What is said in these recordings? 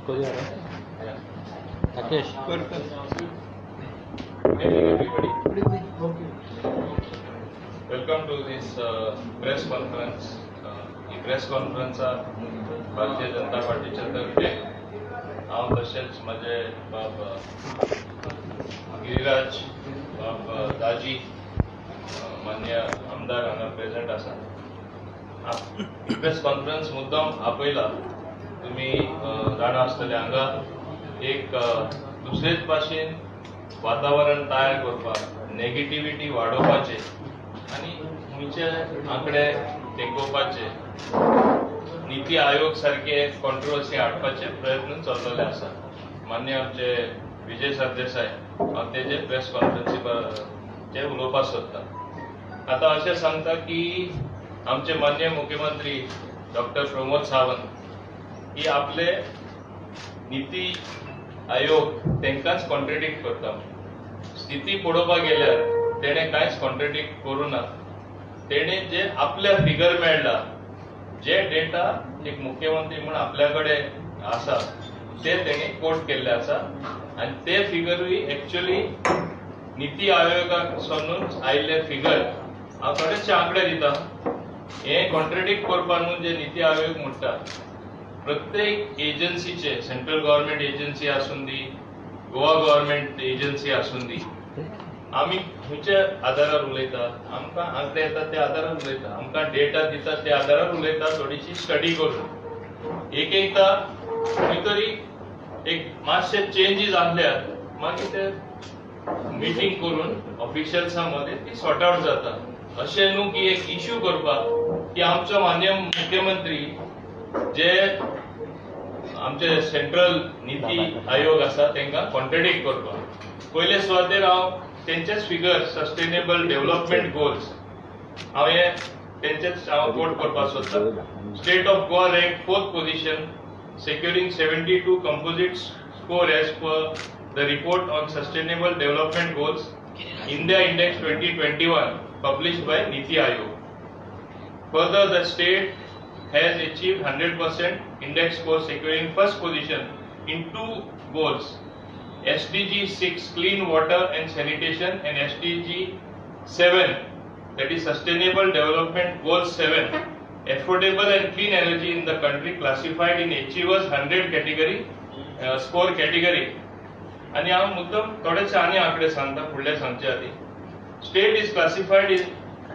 Rakesh. Welcome to this press conference. He press conference Bharatiya Janata पार्टीच्या तर्फे हांव तशेंच म्हजे बाब गिरीराज बाब दाजी मान्य आमदार हांगा प्रेझेंट आसा. ही प्रेस कॉन्फरन्स मुद्दाम आपयला तुमी जाणा आसतले हांगा एक दुसरेच भाशेन वातावरण तयार करपाक नेगेटिविटी वाडोवपाचे आनी खुंयचे आंकडे तेंकोवपाचे नीती आयोग सारखे कॉन्ट्रोवर्सी हाडपाचे प्रयत्न चल्लेले आसा. मान्य आमचे विजय सरदेसाय हांव तेजे प्रेस कॉन्फरन्सीचे उलोवपाक सोदता. आतां अशें सांगता की आमचे मान्य मुख्यमंत्री डॉक्टर प्रमोद सावंत ही आपले नीती आयोग तेंकाच कॉन्ट्रेडिक्ट करता. स्थिती पळोवपाक गेल्यार तेणे कांयच कॉन्ट्रेडिक्ट करूं ना. तेणे जे आपले फिगर मेळ्ळा, जे डेटा एक मुख्यमंत्री म्हणून आपल्या कडेन आसा ते तेणे कोट केल्ले आसा आनी ते फिगरूय एक्चुअली नीती आयोगाकडसून आयिल्ले फिगर हांव थोडेशे आंकडे दिता. हे कॉन्ट्रेडिक्ट करपाक न्हू जे नीती आयोग म्हणटा प्रत्येक एजन्सीचे सेंट्रल गव्हर्नमेंट एजन्सी आसून दी गोवा गव्हर्नमेंट एजन्सी आसून दी आमी खंयच्या आदारार उलयतात, आमकां आंकडे येतात त्या आदारार उलयता, आमकां डेटा दितात त्या आदारार उलयता. थोडीशी स्टडी करून एकदा खंय तरी एक मातशे चेंजीस आसल्यार मागीर ते मिटींग करून ऑफिशियल्सां मदें ती सॉर्ट आउट जाता. अशें न्हू की एक इश्यू करपाक की आमचो मान्य मुख्यमंत्री जे आमचे सेंट्रल नीती आयोग आसा तेंकां कॉन्ट्रेडिक्ट करपाक. पयले सुवातेर हांव तेंचेच फिगर सस्टेनेबल डेव्हलपमेंट गोल्स हांवें तेंचेच हांव कोट करपाक सोदता. State of Goa rank 4th position securing 72 composite score as per the report on sustainable development goals India Index 2021 published by Niti Aayog. Further, the state has achieved 100% index score, securing first position in 2 goals: SDG 6 clean water and sanitation and SDG 7 that is sustainable development goal 7 affordable and clean energy in the country, classified in achievers 100 category score category. आणि हांव मुद्दम थोडेशे आनी आंकडे सांगता फुडले सांगचे आदी. State is classified in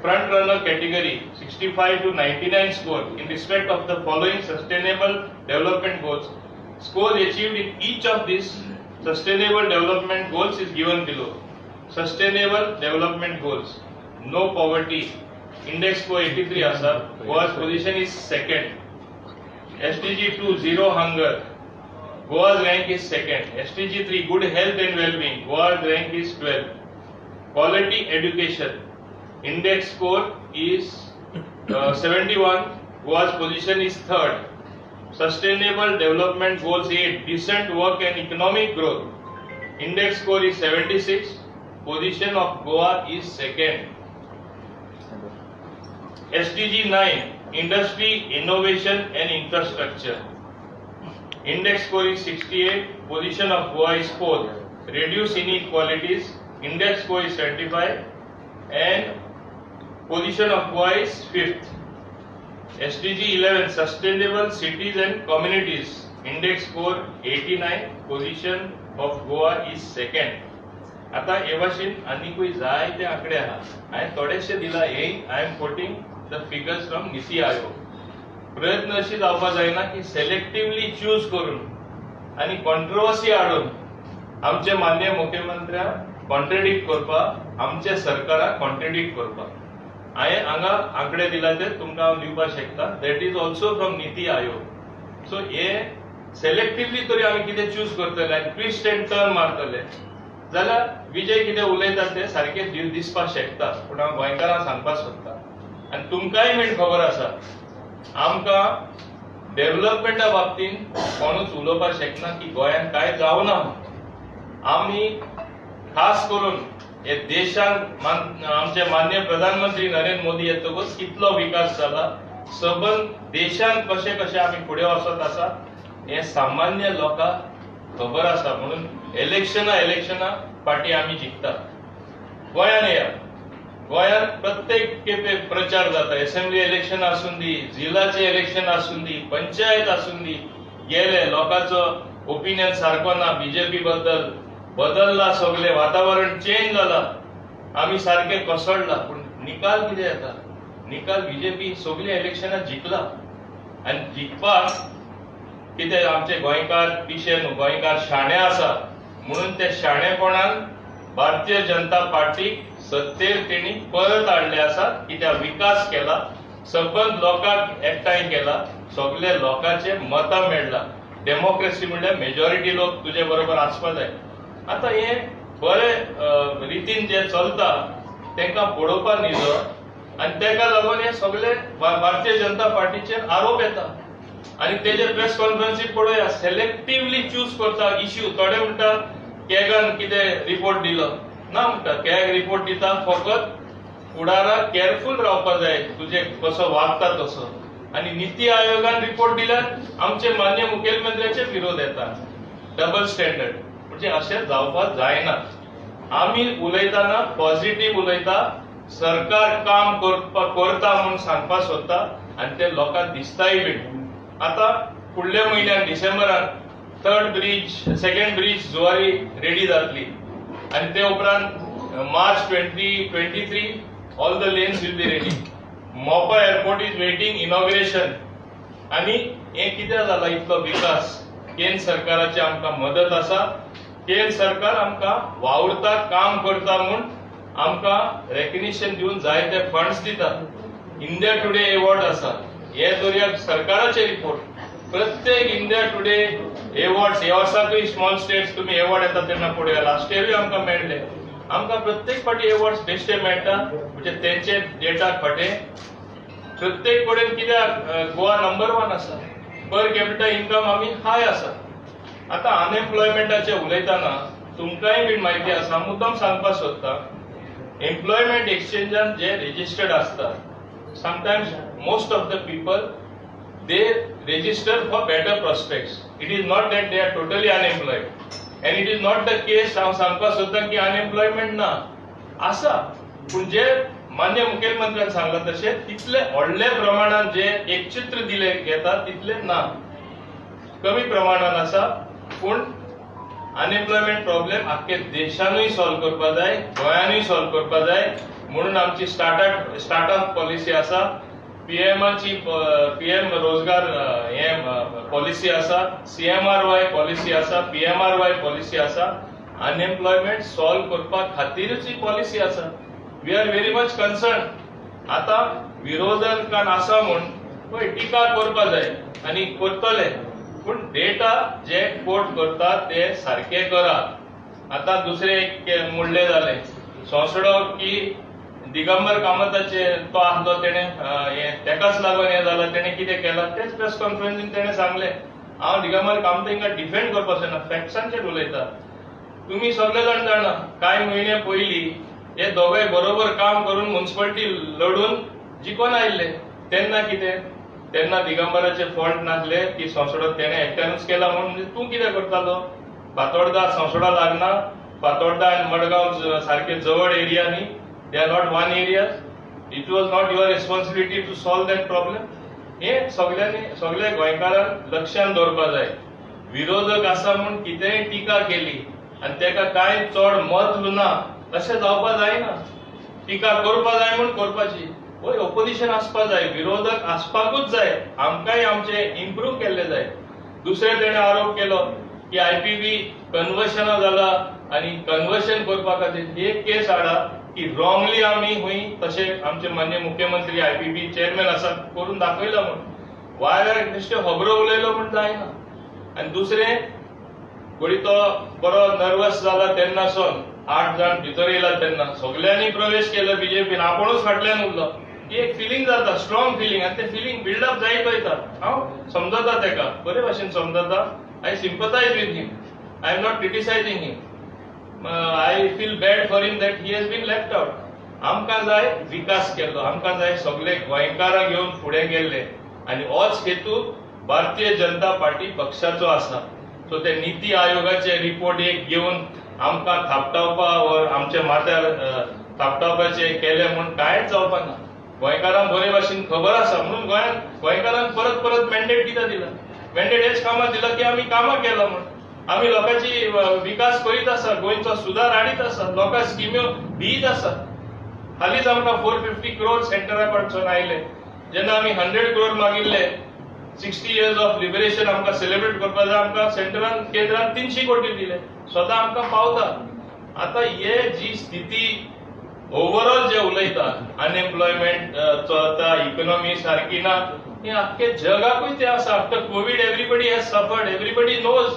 front runner category 65 to 99 score in respect of the following sustainable development goals. Scores achieved in each of these sustainable development goals is given below. Sustainable development goals: no poverty, index score 83 asa, Goa's position is second. SDG 2 zero hunger, Goa's rank is second. SDG 3 good health and well-being, Goa's rank is 12. Quality education, index score is 71, Goa's position is third. Sustainable development goals 8 decent work and economic growth, index score is 76, position of Goa is second. SDG 9 industry, innovation and infrastructure, index score is 68, position of Goa is 4th. Reduce inequalities, index score is 75 and position of Goa is 5th. SDG 11 sustainable cities and communities, index score 89, position of Goa is second. आता हे भाशेन आनीकूय जायते आंकडे आहा. हांवें थोडेशे दिला. हे I am quoting the figures from NITI Aayog. प्रयत्न अशी जावपाक जायना की सेलेक्टिवली चूज करून आनी कॉन्ट्रोवर्सी हाडून आमचे मान्य मुख्यमंत्र्याक कॉन्ट्रेडिक्ट करपाक, आमचे सरकाराक कॉन्ट्रेडिक्ट करपाक. हांवें हांगा आंकडे दिला ते तुमकां हांव दिवपाक शकता. That is also from NITI आयोग. सो हे सेलेक्टिवली तरी आमी कितें चूज करतले आनी ट्विस्ट एंड टर्न मारतले जाल्यार विजय कितें उलयता ते सारखे दिसपाक शकता. पूण हांव गोंयकारांक सांगपाक सोदता आनी तुमकांय बीन खबर आसा आमकां डेव्हलपमेंटा बाबतीन कोणूच उलोवपाक शकना की गोंयांत काय जावना. आमी खास करून हे देशांत आमचे मान्य प्रधानमंत्री नरेंद्र मोदी येतकच कितलो विकास जाला, सबंद देशांत कशे कशे आमी फुडें वचत आसा हे सामान्य लोकांक खबर आसा. म्हणून इलेक्शना पार्टी आमी जिखता. गोंयान या, गोंयान प्रत्येक खेपे प्रचार जाता. असेंब्ली इलेक्शन आसून दी, जिल्हाचे इलेक्शन आसून दी, पंचायत आसून दी, गेले लोकांचो ओपिनियन सारको ना. बीजेपी बद्दल बदलला, सगळे वातावरण चेंज जाला, आमी सारखे कोसळला. पूण निकाल कितें येता? निकाल बीजेपी सगळी इलेक्शनां जिखला. आनी जिखपाक कितें आमचे गोंयकार पिशे न्हू, गोंयकार शाणे आसा. म्हणून ते शाणेपणान भारतीय जनता पार्टीक सत्तेर तेणी परत हाडले आसा. कित्याक विकास केला, सबंद लोकांक एकठांय केला, सगळे लोकांचे मतां मेळ्ळा. डेमोक्रेसी म्हणल्यार मेजॉरिटी लोक तुजे बरोबर आसपा जाय. आता हे बरे रितीन जे चलता तांकां पळोवपा न्हिदो, आनी ताका लागून हे सगळे भारतीय जनता पार्टीचेर आरोप येता. आनी तेजे प्रेस कॉन्फरन्सी पळोवया, सिलेक्टिवली चूज करता इश्यू. थोडे म्हणटा कॅगान कितें रिपोर्ट दिलो ना, म्हणटा कॅग रिपोर्ट दिता फकत फुडाराक केअरफुल रावपा जाय, तुजे कसो वागता तसो. आनी नीती आयोगान रिपोर्ट दिल्यार आमचे मान्य मुखेलमंत्र्याचे विरोध येता. डबल स्टँडर्ड म्हणजे अशें जावपाक जायना. आमी उलयतना पॉझिटिव्ह उलयता, सरकार काम करता म्हणून सांगपा सोदता, आनी ते लोकांक दिसताय बीन. आता फुडल्या म्हयन्यात डिसेंबरान third bridge, second bridge Zuari ready जातली. आनी ते उपरांत March 2023 all the lanes will be ready. Mopa airport is waiting inauguration. आनी हे कितें जाला इतलो विकास? केंद्र सरकाराची आमकां मदत आसा. केंद्र सरकार आमकां वावुरता, काम करता म्हूण आमकां रेकग्निशन दिवन जायते फंड्स दिता. इंडिया टुडे एवॉर्ड आसा, हे दर्याक सरकाराचे रिपोर्ट. प्रत्येक इंडिया टुडे एवॉर्ड्स, ह्या वर्साकूय स्मॉल स्टेट्स तुमी एवॉर्ड येता तेन्ना पळोवया, लास्ट इयरूय आमकां मेळ्ळे. आमकां प्रत्येक फावटी एवॉर्ड्स बेश्टे मेळटा, म्हणजे तेंचे डेटा खटे. प्रत्येक कडेन कित्याक गोवा नंबर 1 आसा. पर कॅपिटा इन्कम आमी हाय आसा. आता अनएम्प्लॉयमेंटाचे उलयतना तुमकांय बीन म्हायती आसा, मुद्दाम सांगपाक सोदता, एम्प्लॉयमेंट एक्सचेंजान जे रेजिस्टर्ड आसता, sometimes most of the people they register for better prospects. It is not that they are totally unemployed, and it is not the case हांव सांगपाक सोदता की अनएम्प्लॉयमेंट ना आसा. पूण जे मान्य मुखेलमंत्र्यान सांगला तशें तितले व्हडले प्रमाणात जे एक चित्र दिले घेता तितले ना, कमी प्रमाणात आसा. पूण अनएम्प्लॉयमेंट प्रॉब्लेम आख्खे देशानूय सॉल्व करपा जाय, गोंयानूय सॉल्व करपा जाय. म्हणून आमची स्टार्टअप पॉलिसी आसा, पीएम रोजगार हे पॉलिसी आसा, CMRY पॉलिसी आसा, PMRY पॉलिसी आसा. अनएम्प्लॉयमेंट सॉल्व करपा खातीरच ही पॉलिसी आसा. We are very much concern. आता विरोधकान आसा म्हूण पळय टिका करपा जाय आनी करतले, पूण डेटा जे कोट करता ते सारखे करा. आता दुसरे म्हणले जाले संसडो की दिगंबर कामताचे तो आसलो, तेणे तेकाच लागून हे जालां, तेणे कितें केलां तेच प्रेस कॉन्फरन्सीन तेणे सांगले. हांव दिगंबर कामतांका डिफेंड करपाक सोदना, फॅक्ट्सांचेर उलयता. तुम्ही सगळे जाण जाणा कांय म्हयने पयलीं हे दोगांय बरोबर काम करून म्युनिसिपालिटी लढून जिखून आयिल्ले. तेन्ना कितें? तेन्ना दिगंबराचे फॉल्ट नासले की संसडो तेणे एकट्यानूच केला म्हणून. म्हणजे तूं कितें करतालो? फातोर्डा संसडा लागना, फातोर्डा आनी मडगांव सारखे जवळ एरियांनी, they are not one areas. It was not your responsibility to solve that problem. हे सगळे गोंयकारांक लक्षांत दवरपा जाय. विरोधक आसा म्हूण कितेंय टिका केली आनी तेका कांय चड मत ना अशें जावपा जायना. टिका करपा जाय म्हूण करपाची. होय, ऑपोजिशन आसपा जाय, विरोधक आसपाकूच जाय. आमकांय आमचे इम्प्रूव केल्ले जाय. दुसरे तेणे आरोप केलो की IPB कन्वर्शन जाला आनी कन्वर्शन करपा खातीर एक केस हाडा की रॉंगली आमी हुंय तशे आमचे मान्य मुख्यमंत्री IPB चेअरमॅन आसा करून दाखयला म्हणून. वायव्यार बेश्टे खबरो उलयलो म्हूण जायना. आनी दुसरे कोणी तो बरो नर्वस जाला तेन्नासून 8 जाण भितर येयला तेन्ना सगळ्यांनी प्रवेश केलो बीजेपीन, आपुणूच फाटल्यान उरलो. ही एक फिलींग जाता, स्ट्रॉंग फिलींग, आनी ते फिलींग बिल्डअप जायत वयता. हांव समजता तेका, बरे भाशेन समजता. I sympathise with him. I am not criticising him. I feel bad for him that he has been left out. आमकां जाय विकास केल्लो, आमकां जाय सगळे गोंयकारांक घेवन फुडें गेल्ले, आनी होच हेतू भारतीय जनता पार्टी पक्षाचो आसा. सो ते नीती आयोगाचे रिपोर्ट एक घेवन आमकां थापटावपा वा आमच्या माथ्यार थापटावपाचे केले म्हणून कांयच जावपाक ना. गोंयकारांक बरे भाशेन खबर आसा म्हणून गोंयकारांक परत परत मॅन्डेट कित्याक दिला. मॅन्डेट हेच कामां दिला की आमी कामां केला म्हणून. आमी लोकांची विकास करीत आसा, गोंयचो सुदार हाडीत आसा, लोकांक स्किम्यो दित आसा. हालींच आमकां 450 crore सेंटरा कडच्यान आयले. जेन्ना आमी 100 crore मागिल्ले 60 years ऑफ लिबरेशन आमकां सेलिब्रेट करपाक जाय, आमकां सेंटरान केंद्रान 300 कोटी दिले. स्वता आमकां पावता. आतां हे जी स्थिती ओव्हरऑल जे उलयतात अनएम्प्लॉयमेंट चलता, इकॉनॉमी सारकी ना, हे आख्खे जगाकूय ते आसा. After Covid everybody has suffered, everybody knows,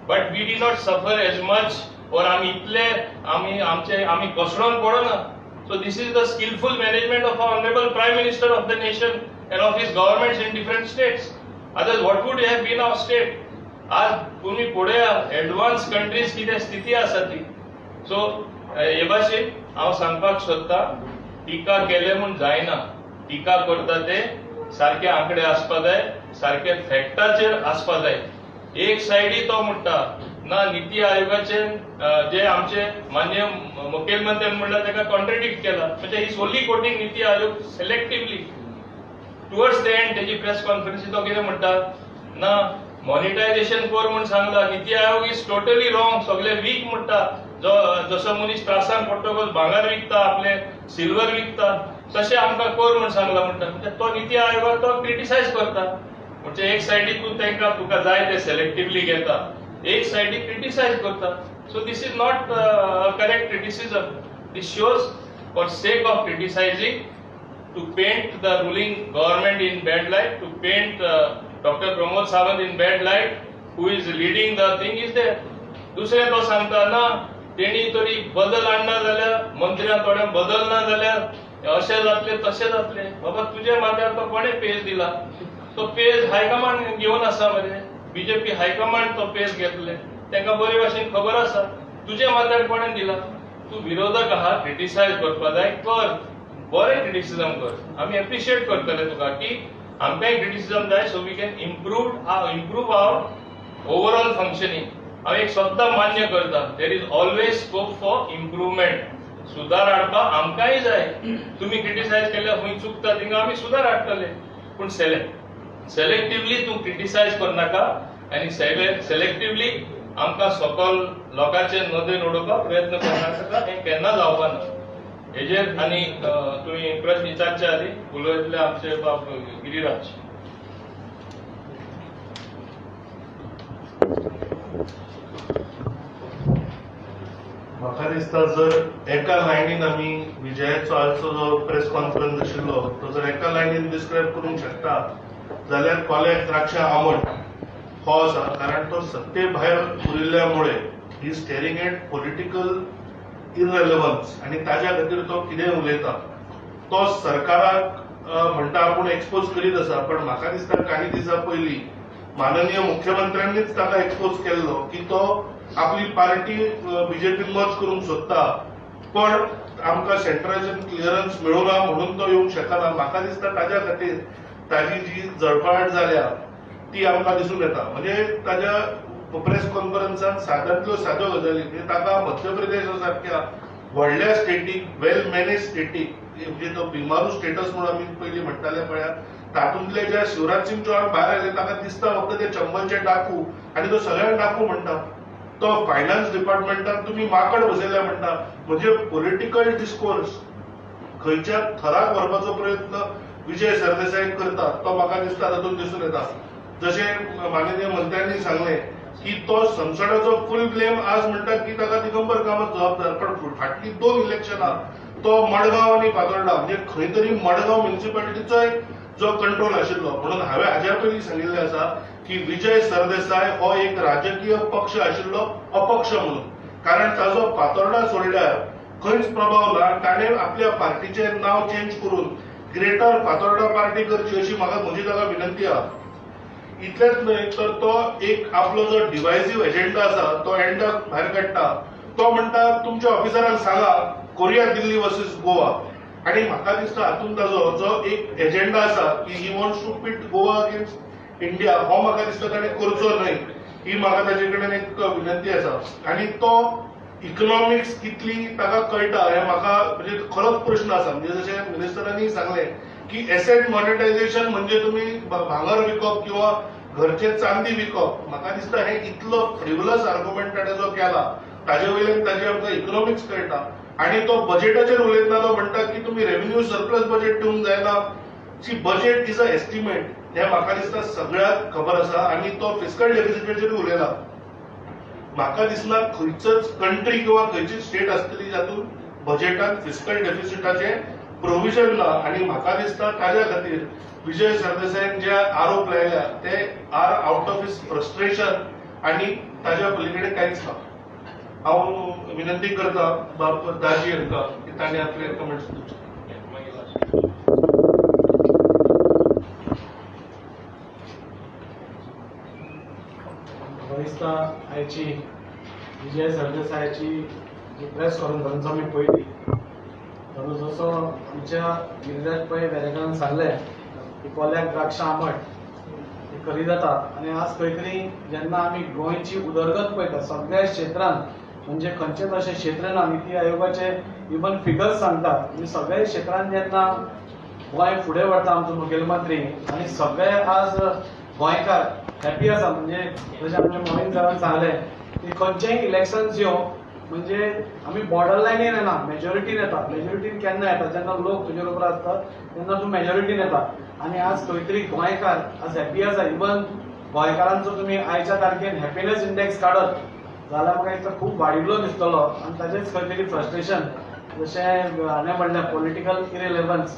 but we do not suffer as much. और आमी इतले आमी कोसळोन पडना. So this is the skillful management of our honorable Prime Minister of the nation and of his governments in different states. Otherwise, what would have been our state? आज तुम्ही पुढे advance countries कितें स्थिती आसा ती. सो हे भाशेन हांव सांगपाक सोदता, टिका केले म्हूण जायना. टिका करता ते सारखे आंकडे आसपा जाय, सारखे फॅक्टाचेर आसपा जाय. एक सायडी तो म्हणटा ना नीती आयोगाचे जे आमचे माननीय मुखेलमंत्र्यांनी म्हणला ताका कॉन्ट्रडिक्ट केला. म्हणजे ही only coating NITI Aayog selectively. Towards the end तेजी प्रेस कॉन्फरन्सी तो कितें म्हणटा ना मॉनिटायझेशन कर म्हणून सांगला. NITI Aayog is totally wrong, सगळे वीक म्हणटा. जसो मनीस त्रासान पडटकच भांगर विकता, आपले सिल्वर विकता, तशें आमकां कर म्हणून सांगला म्हणटा. म्हणजे तो नीती आयोगाक तो क्रिटिसायज करता. म्हणजे एक सायडीकून तांकां तुका जाय ते सिलेक्टिव्हली घेता, एक सायडीक क्रिटिसायज करता. So this is not correct criticism. This shows for sake of criticising to paint the ruling government in bad light, to paint Dr. Pramod Sawant in bad light, who is leading the thing is there. दुसरे तो सांगता ना तेणी तरी बदल आणना जाल्यार मंत्र्यां थोडे बदल ना जाल्यार अशें जातले तशें जातले. बाबा तुजे माथ्यार तो कोणे पेज दिला? तो पेज हायकमांड घेवन आसा मरे. बीजेपी हायकमांड तो पेज घेतले. तांकां बरे भाशेन खबर आसा. तुजे माथ्यार कोणे दिला? तू विरोधक आहा, क्रिटिसायज करपा जाय कर, बरें क्रिटिसिजम कर. आमी एप्रिशिएट करतले तुका की आमकांय क्रिटिसिजम जाय, so we can improve our overall functioning. हांव एक सद्दां मान्य करता, there is always scope for improvement. सुदार हाडपाक आमकांय जाय. तुमी क्रिटिसायज केल्यार खंय चुकता थिंगा आमी सुदार हाडटले. पूण सेलेक्टिव्हली तूं क्रिटिसायज करनाका आनी सेलेक्टिव्हली आमकां सकल लोकांचे नदरेन उडोवपाक प्रयत्न करनाका. हें केन्ना जावपाक ना. हेजेर आनी तुमी प्रश्न विचारचे आदी उलयतले आमचे बाब गिरीराज. म्हाका दिसता जर एका लायनीन आमी विजयाचो आजचो जो प्रेस कॉन्फरन्स आशिल्लो तो जर एका लायनीन डिस्क्रायब करूंक शकता जाल्यार कोले द्राक्षा आंबट हो आसा. कारण तो सत्ते भायर उरिल्ल्यामुळे ही स्टेरिंग एट पॉलिटिकल इररेलेवन्स आणि ताज्या खातीर तो कितें उलयता तो सरकाराक म्हणटा आपूण एक्सपोज करीत आसा. पण म्हाका दिसता काही दिसा पयलीं माननीय मुख्यमंत्र्यांनीच ताका एक्सपोज केल्लो की तो आपली पार्टी बीजेपी मर्ज करूंक सोदता, पण आमकां सेंट्रलायझेशन क्लियरन्स मेळुना म्हणून तो येवंक शकना. म्हाका दिसता ताज्या खातीर ताजी जी जळफाट जाल्या ती आमकां दिसून येता. म्हणजे ताज्या प्रेस कॉन्फरन्सात सादांतल्यो साद्यो गजाली म्हणजे ताका मध्य प्रदेश सारख्या व्हडल्या स्टेटीक वेल मॅनेज स्टेटीक म्हणजे तो बिमारू स्टेटस म्हणून आमी पयलीं म्हणटाले पळयात, तातूंतले जे शिवराज सिंग चौहान भायर आयले ताका दिसता फक्त ते चंबलचे डाकू आनी तो सगळ्यांक डाकू म्हणटा. तो फायनान्स डिपार्टमेंटात तुमी माकड बसयल्या म्हणटा. म्हणजे पॉलिटिकल डिस्कोर्स खंयच्या थराक व्हरपाचो प्रयत्न विजय सरदेसाय करता तो म्हाका दिसता तातूंत दिसून येता. जशें माननीय मंत्र्यांनी सांगलें की तो संसदाचो फुल ब्लेम आज म्हणटा की ताका दिगंबर कामत जबाबदार. पण फाटली 2 इलेक्शनां तो मडगांव आनी फातोर्डा म्हणजे खंय तरी मडगांव म्युनिसिपालिटीचोय जो कंट्रोल आशिल्लो. म्हणून हांवें हाज्या पयलीं सांगिल्लें आसा की विजय सरदेसाय हो एक राजकीय पक्ष आशिल्लो अपक्ष म्हणून. कारण ताजो फातोर्डा सोडल्यार खंयच प्रभाव ना. ताणें आपल्या पार्टीचें नांव चेंज करून ग्रेटर फातोर्डा पार्टी करची अशी म्हाका म्हजी ताका विनंती आहा. इतलेंच न्हय तर तो एक आपलो जो डिवायसिव्ह एजेंडा आसा तो एंडाक भायर काडटा. तो म्हणटा तुमच्या ऑफिसरांक सांगा कोरिया दिल्ली वर्सेस गोवा. आणि म्हाका दिसता हातूंत ताजो जो एक एजेंडा आसा की he wants to pit Goa against India हो म्हाका दिसता ताणें करचो न्हय ही म्हाका ताचे कडेन एक विनंती आसा. आनी तो इकॉनॉमिक्स कितली ताका कळटा हे म्हाका म्हणजे खरोच प्रश्न आसा. म्हणजे जशें मिनिस्टरांनी सांगलें की एसेट मॉनिटायझेशन म्हणजे तुमी भांगर विकप किंवा घरचे चांदी विकप. म्हाका दिसता हे इतलो फ्रिवलस आर्ग्युमेंट ताणें जो केला ताजे वयल्यान ताजे आमकां इकॉनॉमिक्स कळटा. आनी तो बजेटाचेर उलयतना तो म्हणटा की तुमी रेव्हेन्यू सरप्लस बजेट दिवंक जायना. See budget is a estimate हे म्हाका दिसता सगळ्याक खबर आसा. आनी तो फिस्कल डेफिसिटाचेर उलयला. म्हाका दिसना खंयचोच कंट्री किंवा खंयचीच स्टेट आसतली जातूंत बजेटांत फिस्कल डेफिसिटाचे प्रोविजन ना. आनी म्हाका दिसता ताज्या खातीर विजय सरदेसाईन जे आरोप लायल्या ते are out of his frustration आनी ताज्या पलीकडे कांयच ना. हांव विनंती करता बाब दाजी हांकां की तांणी आपले कमेंट्स दिवचे. दिसता आयची विजय सरदेसायाची जी प्रेस कॉन्फरन्स आमी पळयली तातूंत जसो आमच्या गिरिराज पै वेरेकारान सांगलें की कोल्याक द्राक्षां आंबट हे खरी जाता. आनी आज खंय तरी जेन्ना आमी गोंयची उदरगत पळयता सगळ्या क्षेत्रांत म्हणजे खंयचेच अशें क्षेत्र ना निती आयोगाचे इवन फिगर्स सांगतात म्हणजे सगळ्या क्षेत्रांत जेन्ना गोंय फुडें वता आमचो मुखेलमंत्री आनी सगळे आज गोंयकार हॅपी आसा. म्हणजे जशें आमच्या मोहीन सरान सांगलें की खंयचेय इलेक्शन्स येवं म्हणजे आमी बॉर्डर लायनीन येना मेजॉरिटीन येता. मेजॉरिटीन केन्ना येता जेन्ना लोक तुजे बरोबर आसता तेन्ना तूं मेजॉरिटीन येता. आनी आज खंय तरी गोंयकार आज हॅपी आसा. इवन गोंयकारांचो तुमी आयच्या तारखेन हॅपिनेस इंडेक्स काडत जाल्यार म्हाका दिसता खूब वाडिल्लो दिसतलो. आनी ताचेंच खंय तरी फ्रस्ट्रेशन जशें हांवें म्हणलें पॉलिटिकल इरेलेवन्स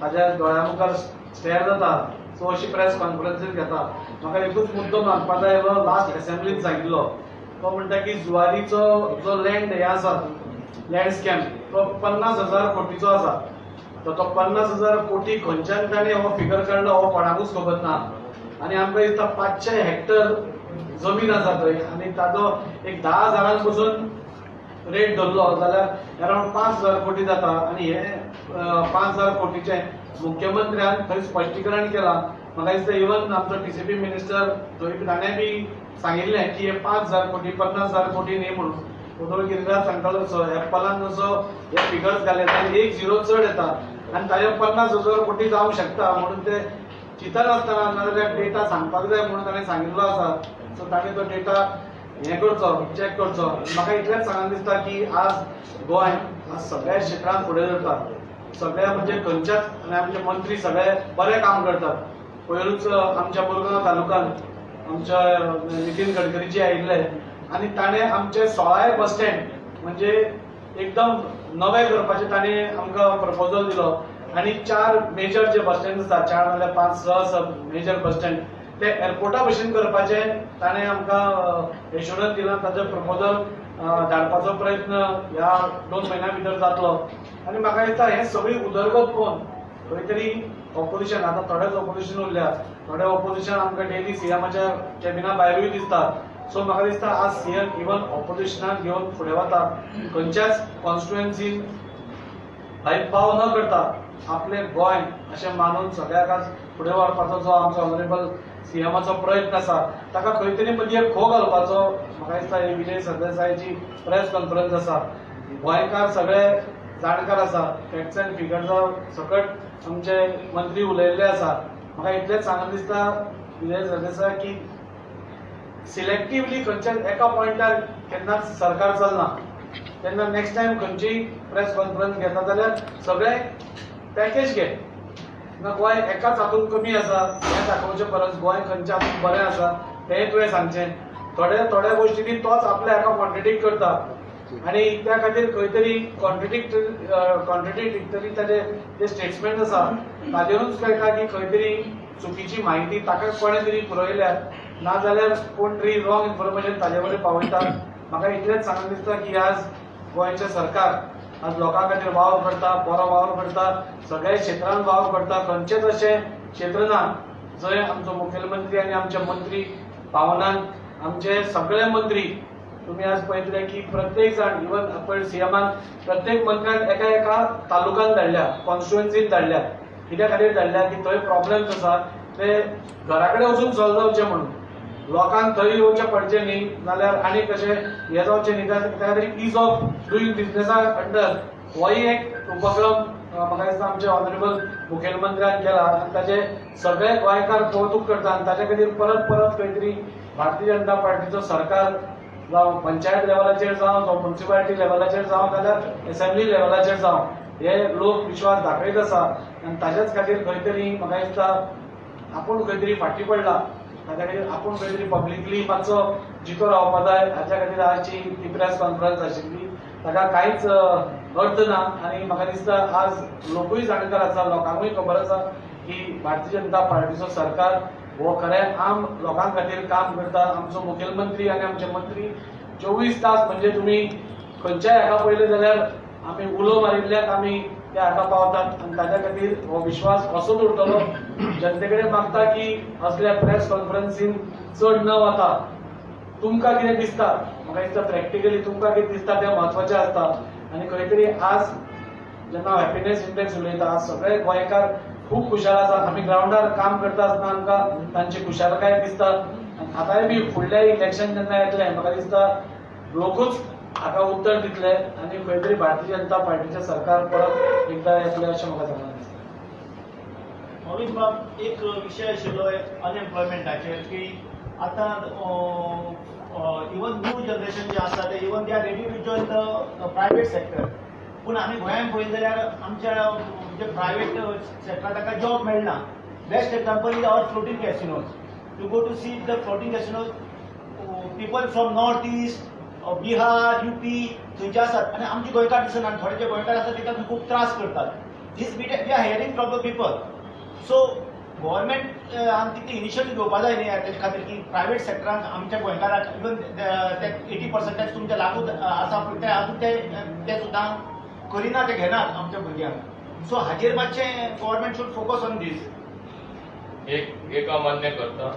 ताज्या दोळ्या मुखार स्टेर जाता. सो अशी प्रेस कॉन्फरन्सीस घेता. म्हाका एकूच मुद्दो मानपाक जाय तो लास्ट असेंब्लीन सांगिल्लो तो म्हणटा की जुवारीचो जो लँड हे आसा लँड स्कॅम तो 50,000 कोटीचो आसा. तो 50,000 कोटी खंयच्यान ताणें हो फिगर काडलो हो कोणाकूच खबर ना. आनी आमकां दिसता 500 हेक्टर जमीन आसा थंय आनी ताजो एक 10,000 पसून रेट धरलो जाल्यार अरावंड 5,000 कोटी जाता. आनी हे 5,000 कोटीचे मुख्यमंत्र्यान थंय स्पश्टीकरण केलां. म्हाका दिसता इवन आमचो टीसीपी मिनिस्टर थंय ताणें बी सांगिल्लें की हे 5,000 कोटी 50,000 कोटी न्ही म्हणून. उदोळ गिरिराज सांगतालो तसो एप्पलान जसो हे फिगर्स घाले ताणें एक झिरो चड येता आनी ताजे 50,000 कोटी जावंक शकता म्हणून ते चिंतनासतना नाजाल्यार डेटा सांगपाक जाय म्हणून ताणें सांगिल्लो आसा. सो ताणें तो डेटा हे करचो चॅक करचो. म्हाका इतलेंच सांगन दिसता की आज गोंय आज सगळ्या क्षेत्रांत फुडें सरता. सगळ्या म्हणजे खंयच्याच आनी आमचे मंत्री सगळे बरें काम करतात. पयरूच आमच्या मुरगांव तालुक्यांत आमच्या नितीन गडकरीजी आयिल्ले आनी ताणें आमचे 16 बस स्टँड म्हणजे एकदम नवे करपाचे ताणें आमकां प्रपोजल दिलो. आनी 4 मेजर जे बस स्टँड आसा 4 नाजाल्यार 5-6 मेजर बस स्टँड ते एअरपोर्टा भशेन करपाचे ताणें आमकां एश्युरन्स दिला. ताचो प्रपोजल धाडपाचो प्रयत्न ह्या 2 म्हयन्या भितर जातलो. आनी म्हाका दिसता हे सगळी उदरगत पळोवन खंय तरी ऑपोजिशन आतां थोडेच ऑपोजिशन उरल्या थोडे ऑपोजिशन आमकां डेली सीएमाच्या कॅबिना भायरूय दिसतात. सो म्हाका दिसता आज सीएम इवन ऑपोजिशनाक घेवन फुडें वता. खंयच्याच कॉन्स्टिट्युएन्सीन भाईपाव न करता आपले गोंय अशें मानून सगळ्याक आज फुडें व्हरपाचो जो आमचो ऑनरेबल सीएमाचो प्रयत्न आसा ताका खंय तरी मदीं एक खो घालपाचो म्हाका दिसता ही विजय सरदेसायची प्रेस कॉन्फरन्स आसा. गोंयकार सगळे जाणकार आसा. फॅक्ट्स एंड फिगर्सा सकट आमचे मंत्री उलयल्ले आसा. म्हाका इतलेंच सांगन दिसता विजय सरदेसाय की सिलेक्टिवली खंयच्याच एका पॉयंटार केन्नाच सरकार चलना. तेन्ना नेक्स्ट टायम खंयचीय प्रेस कॉन्फरन्स घेता जाल्यार सगळे पॅकेज घे. गोंय एकाच हातूंत कमी आसा हें दाखोवचे परस गोंय खंयच्या हातूंत बरें आसा तेंय तुवें सांगचें. थोड्या गोश्टींनी तोच आपल्या हाका कॉन्ट्रडिक्ट करता आनी त्या खातीर खंय तरी कॉन्ट्रडिक्टरी ताजे जे स्टेटमेंट आसा ताजेरूच कळटा की खंय तरी चुकीची म्हायती ताका कोणें तरी पुरयल्या नाजाल्यार कोण तरी रॉंग इन्फॉर्मेशन ताजे कडेन पावयता. म्हाका इतलेंच सांगन दिसता की आज गोंयचें सरकार आज लोकां खातीर वावर करता बरो वावर करता. सगळ्या क्षेत्रांत वावर करता. खंयचेच अशें क्षेत्र ना जंय आमचो मुखेलमंत्री आनी आमचे मंत्री पावनान आमचे सगळे मंत्री तुम्ही आज पळयतले की प्रत्येक जाण इवन आपण सीएमान प्रत्येक मंत्र्याक एका एका तालुक्यात धाडल्या कॉन्स्टिट्युएन्सीत धाडल्या. कित्या खातीर धाडल्या की थंय प्रॉब्लेम्स आसा ते घरा कडेन वचून सॉल्व जावचे म्हणून लोकांक थंय येवचे पडचे न्ही नाल्यार आनी कशें हे जावचें न्ही त्या खातीर इज ऑफ डुईंग बिजनेसा अंडर होय एक उपक्रम म्हाका दिसता आमचे ऑनरेबल मुखेलमंत्र्यान केला आनी ताचे सगळे गोंयकार कौतुक करता आनी ताचे खातीर परत परत खंय तरी भारतीय जनता पार्टीचो सरकार जावं पंचायत लेवलाचेर जावं जावं म्युन्सिपालिटी लेवलाचेर जावं नाल्यार असेंब्ली लेवलाचेर जावं हे लोक विश्वास दाखयत आसा आनी ताच्याच खातीर खंय तरी म्हाका दिसता आपूण खंय तरी फाटीं पडला ताच्या खातीर आपूण खंय तरी पब्लिकली मातसो जितो रावपा जाय हाच्या खातीर आजची ही प्रेस कॉन्फरन्स आशिल्ली ताका कांयच अर्थ ना आनी म्हाका दिसता आज लोकूय जाणकार आसा लोकांकूय खबर आसा की भारतीय जनता पार्टीचो सरकार हो खरें आम लोकां खातीर काम करता आमचो मुखेलमंत्री आनी आमचे मंत्री 24 तास म्हणजे तुमी खंयच्याय हाका पयले जाल्यार आमी उलो मारिल्ल्याक आमी त्या हाका पावतात आनी ताच्या खातीर हो विश्वास असोच उरतलो जनते कडेन मागता की असल्या प्रेस कॉन्फरन्सीन चड न वता तुमकां कितें दिसता म्हाका दिसता प्रॅक्टिकली तुमकां कितें दिसता तें म्हत्वाचें आसता आनी खंय तरी आज जेन्ना हॅपिनेस इंडेक्स उलयता आज सगळे गोंयकार खूब खुशाल आसा आमी ग्राउंडार काम करता आसतना आमकां तांची खुशालकाय दिसता आतांय बी फुडल्या इलेक्शन जेन्ना येतलें म्हाका दिसता लोकूच हाका उत्तर दितले आनी खंय तरी भारतीय जनता पार्टीचें सरकार परत एकदां येतलें अशें म्हाका सांगून दिसता. मोहित बाब एक विषय आशिल्लो अनएम्प्लॉयमेंटाचेर की आतां इवन न्यू जनरेशन जे आसा ते even they are ready to join the private sector पूण आमी गोंयांत पळयत जाल्यार आमच्या जे प्रायवेट सेक्टराक ताका जॉब मेळना. Best example is our floating casinos you go to see the floating casinos people from north east Bihar UP थंयचे आसात आनी आमचे गोंयकार दिसना आनी थोडे जे गोंयकार आसात ते ताका खूब त्रास करतात. This we are hearing from the people so government आमी तितली इनिशिएटीव घेवपा जाय न्ही तेजे खातीर की प्रायवेट सेक्टरान आमच्या गोंयकाराक इवन ते 80% तुमचे लागू आसा पूण ते आजून ते सुद्दां करिना ते घेनात आमच्या भुरग्यांक सो हाजेर मातशें गव्हर्मेंट शूड फोकस ऑन दीस. एक मान्य करता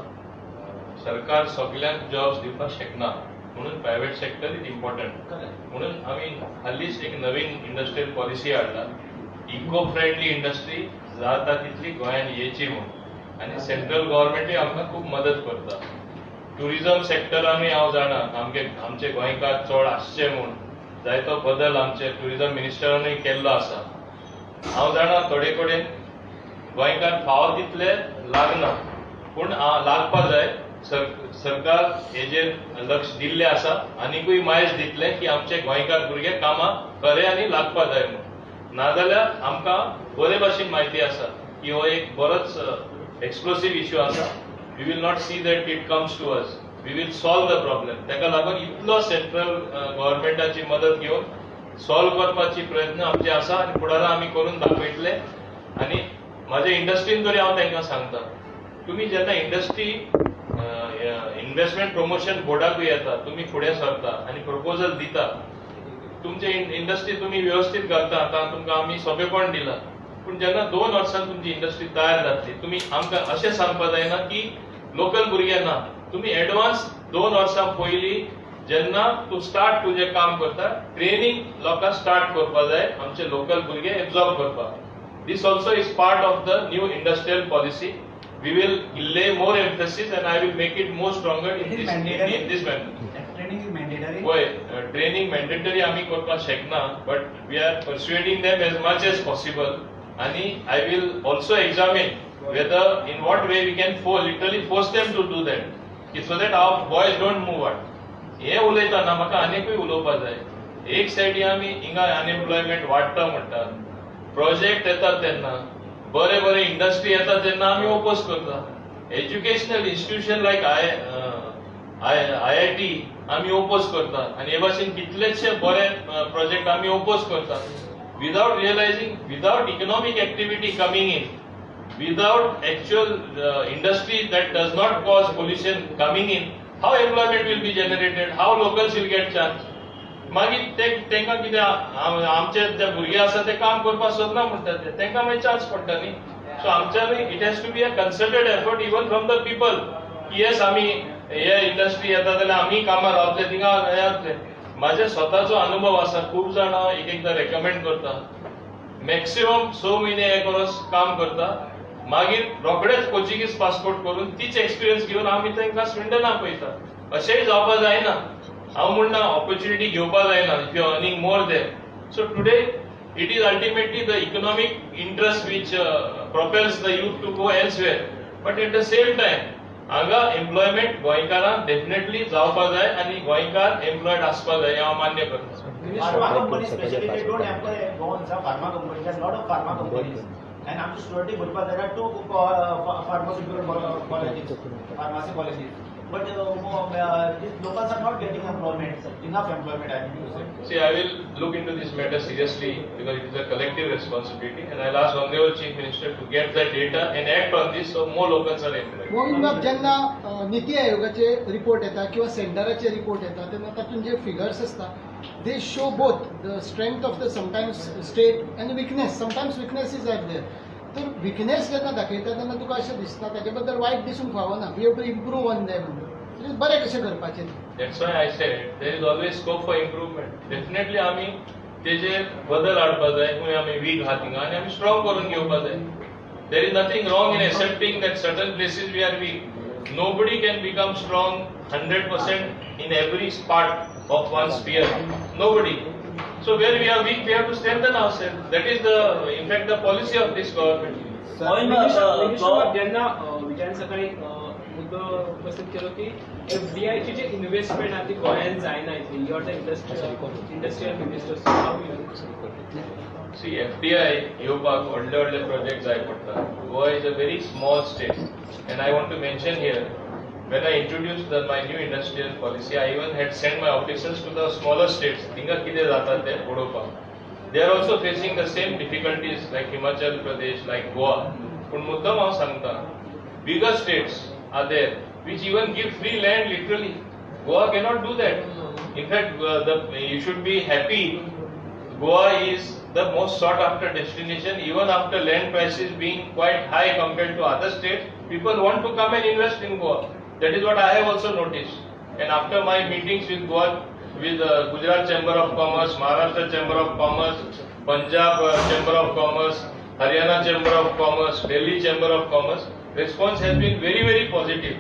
सरकार सगळ्यांक जॉब्स दिवपाक शकना म्हणून प्रायव्हेट सेक्टर इज इम्पॉर्टंट म्हणून आम्ही हालींच एक नवीन इंडस्ट्रियल पॉलिसी हाडला इको फ्रेंडली इंडस्ट्री जाता तितली गोंयांत येची म्हणून आनी सेंट्रल गव्हर्मेंटूय आमकां खूब मदत करता. टुरिजम सेक्टरानूय हांव जाणा आमचे गोंयकार चड आसचे म्हूण जायतो बदल आमचे टुरिजम मिनिस्टरानूय केल्लो आसा. हांव जाणा थोडे कडेन गोंयकार फावो तितले लागना पूण लागपा जाय. सरकार हेजेर लक्ष दिल्ले आसा आनीकूय मायज दितले की आमचे गोंयकार भुरगे कामां खरे आनी लागपा जाय म्हणून. नाजाल्यार आमकां बरे भाशेन म्हायती आसा की हो एक बरोच एक्सप्लोसिव इश्यू आसा. We will not see that it comes to us we will solve the problem. ताका लागून इतलो सेंट्रल गव्हर्मेंटाची मदत घेवन सॉल्व करपाची प्रयत्न आमचे आसा आनी फुडाराक आमी करून दाखयतले. आनी म्हाज्या इंडस्ट्रीन तरी हांव तांकां सांगता तुमी जेन्ना इंडस्ट्री इन्व्हेस्टमेंट प्रमोशन बोर्डाकूय येता तुमी फुडें सरता आनी प्रपोजल दिता तुमचे इंडस्ट्री तुमी व्यवस्थीत घालता आतां तुमकां आमी सोंपेपण दिलां पूण जेन्ना 2 वर्सांत तुमची इंडस्ट्री तयार जातली तुमी आमकां अशें सांगपा जायना की लोकल भुरगे ना. तुमी एडवान्स 2 वर्सां पयलीं जेन्ना तूं स्टार्ट तुजें काम करता ट्रेनिंग लोकांक स्टार्ट करपा जाय आमचे लोकल भुरगे एब्जॉर्ब करपाक. This also is part of the new industrial policy. We will lay more emphasis and I will make it more stronger in this manner. Training is mandatory. Why? Training mandatory आमी करपाक शकना but we are persuading them as much as possible. And I will also examine whether in what way we can literally force them to do that so that our boys don't move out. हे उलयतना म्हाका आनीकूय उलोवपाक जाय. एक सायडी आमी हिंगा अनएम्प्लॉयमेंट वाडटा म्हणटात प्रोजेक्ट येतात तेन्ना बरे बरे इंडस्ट्री येतात तेन्ना आमी ओपोज करता. एज्युकेशनल इन्स्टिट्यूशन लायक IIT आमी ओपोज करता आनी हे भाशेन कितलेशे बरे प्रोजेक्ट आमी ओपोज करता without realising without economic activity coming in without actual industry that does not cause pollution coming in how employment will be generated how locals will get chance. मागीर तांकां कितें आमचे जे भुरगे आसा ते काम करपाक सोदना म्हणटात ते तांकां मागीर चान्स पडटा न्ही. सो आमच्यानी it has to be a concerted effort even from the people की येस आमी हे इंडस्ट्री येता जाल्यार आमी कामां रावतले थिंगा येतले. म्हाजे स्वताचो अनुभव आसा खूब जाण हांव एकदां रेकमेंड करता मॅक्सिमम 6 म्हयने 1 वर्स काम करता मागीर रोखडेच पोर्चुगीज पासपोर्ट करून तीच एक्सपिरियन्स घेवन आमी तांकां स्विंडना पळयता. अशेंय जावपा जायना. हांव म्हणना ऑपॉर्च्युनिटी घेवपा जायना if you are earning more there. So today it is ultimately the economic interest which propels the youth to go elsewhere. But at the same time, हांगा एम्प्लॉयमेंट गोंयकारांक डेफिनेटली जावपा जाय आनी गोंयकार एम्प्लॉयड आसपा जाय हें हांव मान्य करता. Pharma companies especially they don't employ goons. Pharma companies, there are a lot of pharma companies. And after studying Budpa, there are two pharmaceutical colleges, pharmacy colleges. But these locals are not getting employment, enough employment, I mean to say. See, I will look into this matter seriously because it is a collective responsibility, and I'll ask Honorable Chief Minister to get the data and act on this so more locals are employed. Mohit बाब, जेन्ना नीती आयोगाचे report येता किंवा सेंटराचे report येता तेन्ना तातूंत जे figures आसता they show both the strength of the sometimes state आनी weakness. Sometimes weaknesses are there. तर विकनेस जेन्ना दाखयता तेन्ना तुका अशें दिसता ताचे बद्दल वायट दिसूंक फावना. We have to improve on them. बरें कशें करपाचें. That's why I said there is always scope for improvement. Definitely आमी तेजेर बदल हाडपा जाय. खंय आमी वीक आहा थिंगा आनी आमी स्ट्रॉंग करून घेवपा जाय. There is nothing wrong in accepting that certain places we are weak. Nobody can become strong 100% in every part of one sphere. Nobody. So where we are weak, we have to strengthen ourselves. That is the, in fact, the policy of this government. ज्यांना विजयान सकाळी मुद्दो उपस्थित केलो की FDI ची जी investment आहे ती गोंयांत जायना इतली. You are the industrial minister. See, FDI येवपाक व्हडले व्हडले प्रोजेक्ट जाय पडटा. Goa is a very small state, and I want to mention here, when I introduced my new industrial policy, I even had sent my officers to the smaller states. थिंगा कितें जाता तें पळोवपाक. They are also facing the same difficulties like Himachal Pradesh, like Goa. पूण मुद्दम हांव सांगता, bigger states are there which even give free land literally. Goa cannot do that. In fact, you should be happy. Goa is the most sought after destination even after land prices being quite high compared to other states. People want to come and invest in Goa. That is what I have also noticed. And after my meetings with Goa, with Gujarat Chamber of Commerce, Maharashtra Chamber of Commerce, Punjab Chamber of Commerce, Haryana Chamber of Commerce, Delhi Chamber of Commerce, response has been very, very positive.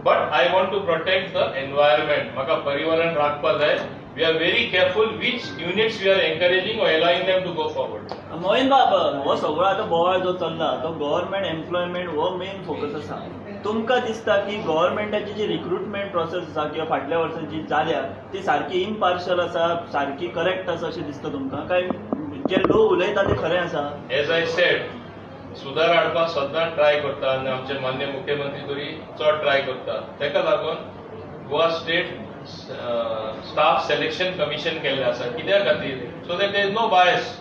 But I want to protect the environment. Maka parivaran rakpa jay. We are very careful which units we are encouraging or allowing them to go forward. Mohin बाबा, हो सगळो आतां बोवाळ जो चल्ला तो government employment हो main focus आसा. तुमकां दिसता की गव्हर्नमेंटाची जी रिक्रुटमेंट प्रोसेस आसा किंवा फाटल्या वर्सां जी जाल्या ती सारकी इम्पार्शल आसा, सारकी करेक्ट आसा अशें दिसता तुमकां, काय जे लोक उलयता ते खरें आसा? As I said, सुदार हाडपाक सदां ट्राय करता आनी आमचे माननीय मुख्यमंत्री तरी चड ट्राय करता. ताका लागून Goa state staff selection commission केल्लें आसा. कित्या खातीर? So that there is no bias.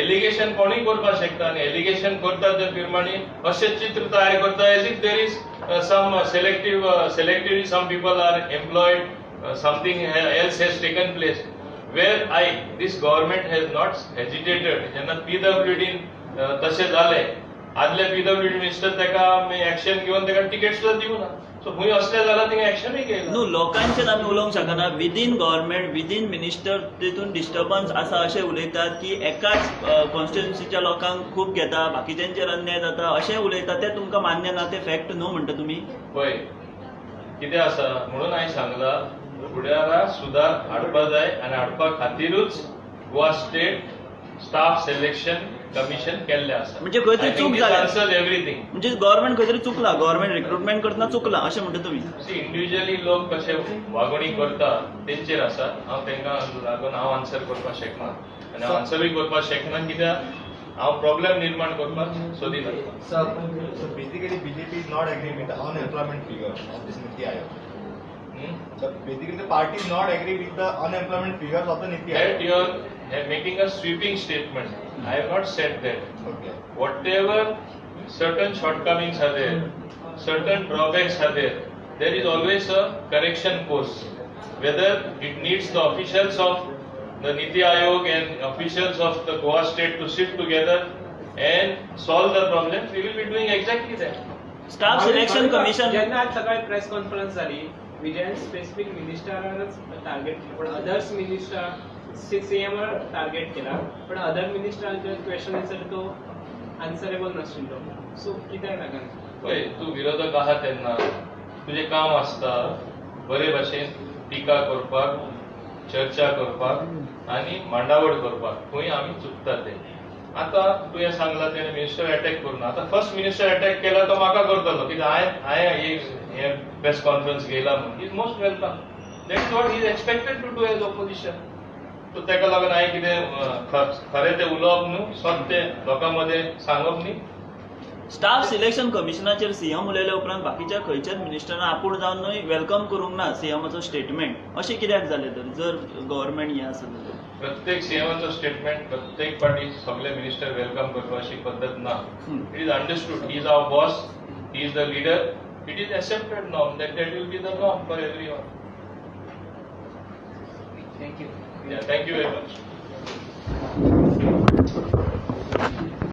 Allegation कोणूय करपाक शकता आनी एलिगेशन करता त्या प्रमाणे अशें चित्र तयार करता as if there is some selectively some people are employed, something else has taken place. Where this government has not hesitated. जेन्ना PWD तशें जालें, आदले PWD मिनिस्टर ताका एक्शन घेवन ताका टिकेट सुद्दां दिवना. सो खंय असलें जाल्यार थिंगा एक्शनूय घेयना. न्हू, लोकांचेर आमी उलोवंक शकना. विदीन गव्हर्नमेंट, विदीन मिनिस्टर तितून डिस्टर्बन्स आसा अशें उलयतात की एकाच कॉन्स्टिट्युन्सीच्या लोकांक खूब घेता, बाकीच्यांचेर अन्याय जाता अशें उलयता. तें तुमकां मान्य ना, ते फॅक्ट न्हू म्हणटा तुमी? पळय कितें आसा म्हणून हांवें सांगलां फुडाराक सुदार हाडपा जाय आनी हाडपा खातीरूच Goa state staff selection commission केल्लें आसा. म्हणजे खंय तरी चूक जाल्या. Answer everything. म्हणजे गव्हर्नमेंट खंय तरी चुकला, गव्हर्नमेंट रिक्रुटमेंट करतना चुकला अशें म्हणटा तुमी? सी, इंडिव्हिज्युअली लोक कशे वागणी करता तेंचेर आसा. हांव तांकां लागून हांव आन्सर करपाक शकना आनी हांव आन्सरूय करपाक शकना कित्याक हांव प्रॉब्लेम निर्माण करपाक सोदिना. So basically BJP is not agreeing with the unemployment figure of this Niti Aayog. So basically the party is not agreeing with the unemployment figures of the Niti That Aayog. you are making a sweeping statement. I have not said that. Okay. Whatever certain shortcomings are there, certain drawbacks are there, there is always a correction course. Whether it needs the officials of the Niti Aayog and officials of the Goa state to sit together and solve the problem, we will be doing exactly that. Staff selection commission जेन्ना आज सकाळी press conference जाली, विजयान specific मिनिस्टरांनाच target केलं, पण others minister सीएमवर target केला. पण other मिनिस्टरांचे question विचारले तो आन्सरेबल नाशिल्लो सो कित्याक लागून पळय तूं विरोधक आहा तेन्ना तुजें काम आसता बरे भाशेन टिका करपाक चर्चा करपाक आनी मांडावळ करपाक खंय आमी चुकता ते आतां तुवें सांगलां तेणें मिनिस्टर अटॅक करून आतां फर्स्ट मिनिस्टर अटॅक केला तो म्हाका करतलो कित्याक हांवें हे प्रेस कॉन्फरन्स घेयला म्हणून is most welcome that is what is expected to do as opposition so तेका लागून हांवें कितें खरें तें उलोवप न्हू सत्य लोकां मदें सांगप न्ही स्टाफ सिलेक्शन कमिशनाचेर सीएम उलयल्या उपरांत बाकीच्या खंयच्याच मिनिस्टरान आपूण जावन वेलकम करूंक ना सीएमाचो स्टेटमेंट अशें कित्याक जालें तर जर गव्हर्नमेंट हें आसत जाल्यार प्रत्येक सीएमाचो स्टेटमेंट प्रत्येक फाटी सगळे मिनिस्टर वेलकम करता अशी पद्धत ना it is understood he is our boss he is the leader it is accepted norm that will be the norm for everyone thank you thank you very much